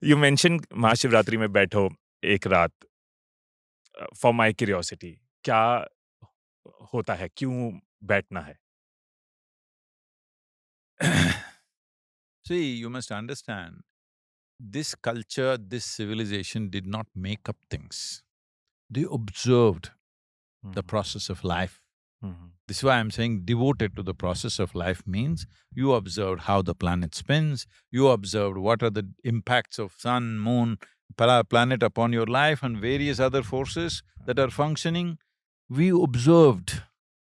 You mentioned Mahashivratri में बैठो एक रात for my curiosity. क्या होता है? क्यों बैठना है? See, you must understand, this culture, this civilization did not make up things. They observed the process of life. This is why I'm saying devoted to the process of life means you observed how the planet spins, you observed what are the impacts of sun, moon, planet upon your life and various other forces that are functioning. We observed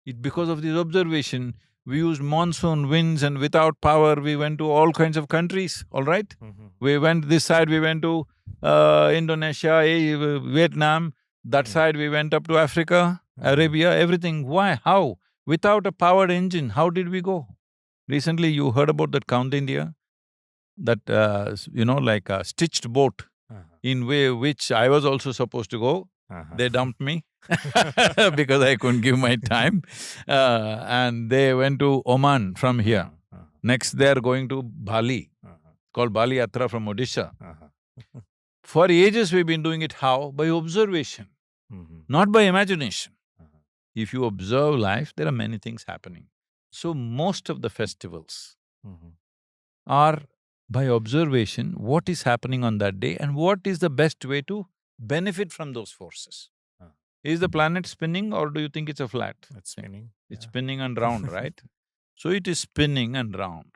it. Because of this observation, we used monsoon winds, and without power we went to all kinds of countries, all right? We went this side, we went to Indonesia, Vietnam, that side we went up to Africa, Arabia, everything. Why? How? Without a powered engine, how did we go? Recently you heard about that Count India? That, like a stitched boat in which I was also supposed to go. They dumped me because I couldn't give my time. And they went to Oman from here. Next they're going to Bali, called Bali Yatra from Odisha. For ages we've been doing it how? By observation, not by imagination. If you observe life, there are many things happening. So most of the festivals are by observation, what is happening on that day and what is the best way to benefit from those forces. Is the planet spinning or do you think it's a flat? It's spinning. It's spinning and round, right? So it is spinning and round.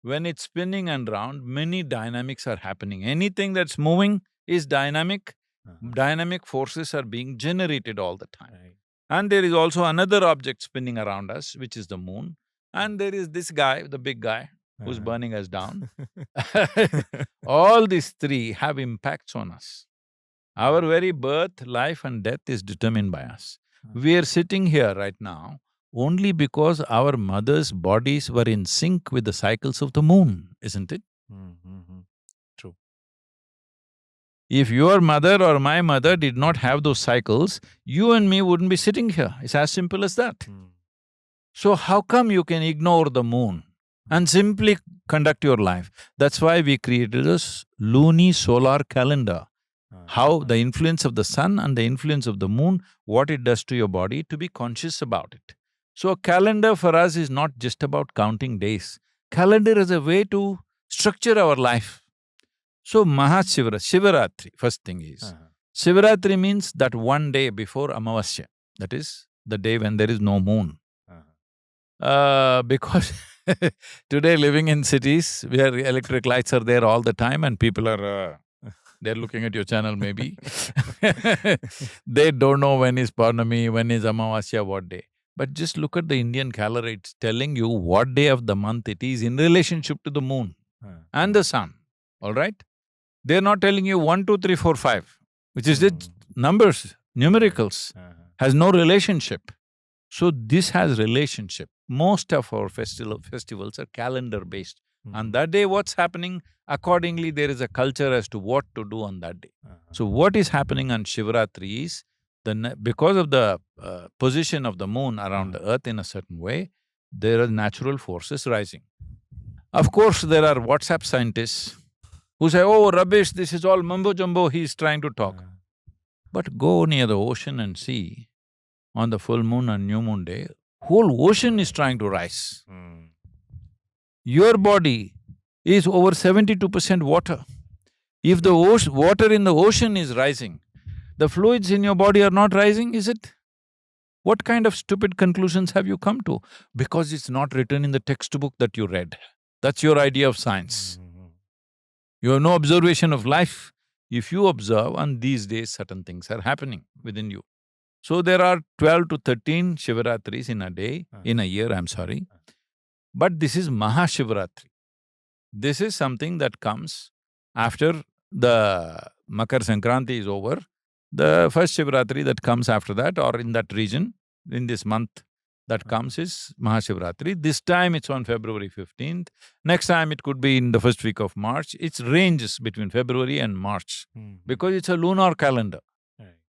When it's spinning and round, many dynamics are happening. Anything that's moving is dynamic. Dynamic forces are being generated all the time. And there is also another object spinning around us, which is the moon. And there is this guy, the big guy, who's burning us down. All these three have impacts on us. Our very birth, life and death is determined by us. We are sitting here right now only because our mothers' bodies were in sync with the cycles of the moon, isn't it? True. If your mother or my mother did not have those cycles, you and me wouldn't be sitting here. It's as simple as that. So how come you can ignore the moon and simply conduct your life? That's why we created this luni-solar calendar. How the influence of the sun and the influence of the moon, what it does to your body, to be conscious about it. So a calendar for us is not just about counting days. Calendar is a way to structure our life. So Shivaratri, first thing is, Shivaratri means that one day before Amavasya, that is the day when there is no moon. Because today living in cities where electric lights are there all the time and people are… they're looking at your channel maybe they don't know when is Purnami, when is Amavasya, what day. But just look at the Indian calendar, it's telling you what day of the month it is in relationship to the moon and the sun, all right? They're not telling you 1, 2, 3, 4, 5, which is just numbers, numericals, has no relationship. So this has relationship. Most of our festivals are calendar-based. And that day what's happening, accordingly there is a culture as to what to do on that day. So what is happening on Shivaratri is, because of the position of the moon around the earth in a certain way, there are natural forces rising. Of course, there are WhatsApp scientists who say, oh, rubbish, this is all mumbo-jumbo, he's trying to talk. But go near the ocean and see, on the full moon and new moon day, whole ocean is trying to rise. Your body is over 72% water. If the water in the ocean is rising, the fluids in your body are not rising, is it? What kind of stupid conclusions have you come to? Because it's not written in the textbook that you read. That's your idea of science. You have no observation of life. If you observe, and these days certain things are happening within you. So there are 12 to 13 Shivaratris in a day, in a year, I'm sorry. But this is Mahashivratri. This is something that comes after the Makar Sankranti is over. The first Shivaratri that comes after that, or in that region, in this month that comes, is Mahashivratri. This time it's on February 15th. Next time it could be in the first week of March. It ranges between February and March because it's a lunar calendar.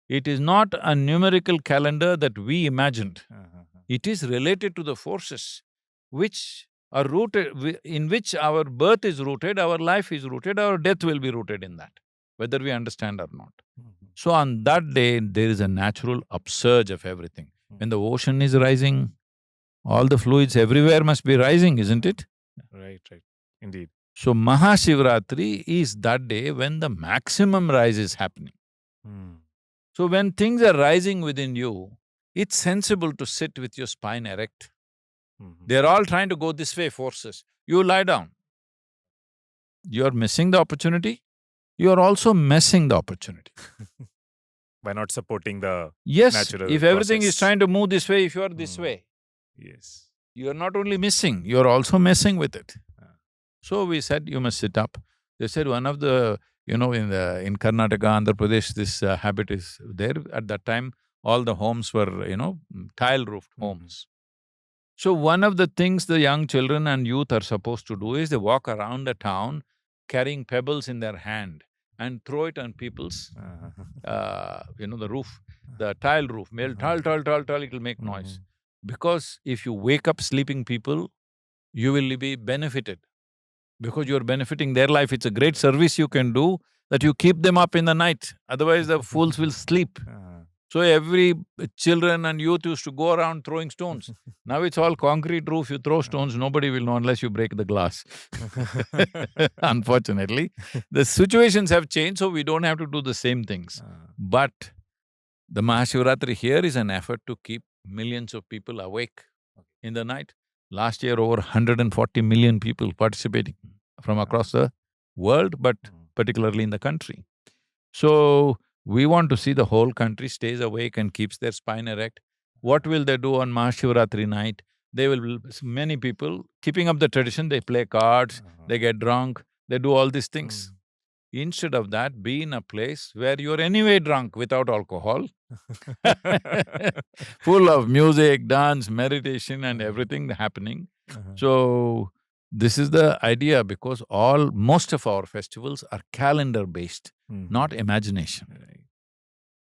It is not a numerical calendar that we imagined. It is related to the forces which are rooted, in which our birth is rooted, our life is rooted, our death will be rooted in that, whether we understand or not. So on that day, there is a natural upsurge of everything. When the ocean is rising, all the fluids everywhere must be rising, isn't it? Right, right. Indeed. So Mahashivratri is that day when the maximum rise is happening. So when things are rising within you, it's sensible to sit with your spine erect. They're all trying to go this way, forces. You lie down. You're missing the opportunity, you're also messing the opportunity. By not supporting the Yes, natural if everything is process. trying to move this way, if you're this way, Yes. you're not only missing, you're also messing with it. So we said, you must sit up. They said one of the, in Karnataka, Andhra Pradesh, this habit is there. At that time, all the homes were, tile-roofed homes. So one of the things the young children and youth are supposed to do is they walk around the town carrying pebbles in their hand and throw it on people's, the roof, the tile roof, tile, it'll make noise. Because if you wake up sleeping people, you will be benefited. Because you're benefiting their life, it's a great service you can do, that you keep them up in the night, otherwise the fools will sleep. So every children and youth used to go around throwing stones. Now it's all concrete roof, you throw stones, nobody will know unless you break the glass. Unfortunately, the situations have changed, so we don't have to do the same things. But the Mahashivratri here is an effort to keep millions of people awake in the night. Last year, over 140 million people participating from across the world, but particularly in the country. So, we want to see the whole country stays awake and keeps their spine erect. What will they do on Mahashivratri night? They will… many people, keeping up the tradition, they play cards, they get drunk, they do all these things. Instead of that, be in a place where you're anyway drunk without alcohol, full of music, dance, meditation and everything happening. So, this is the idea, because most of our festivals are calendar-based, not imagination.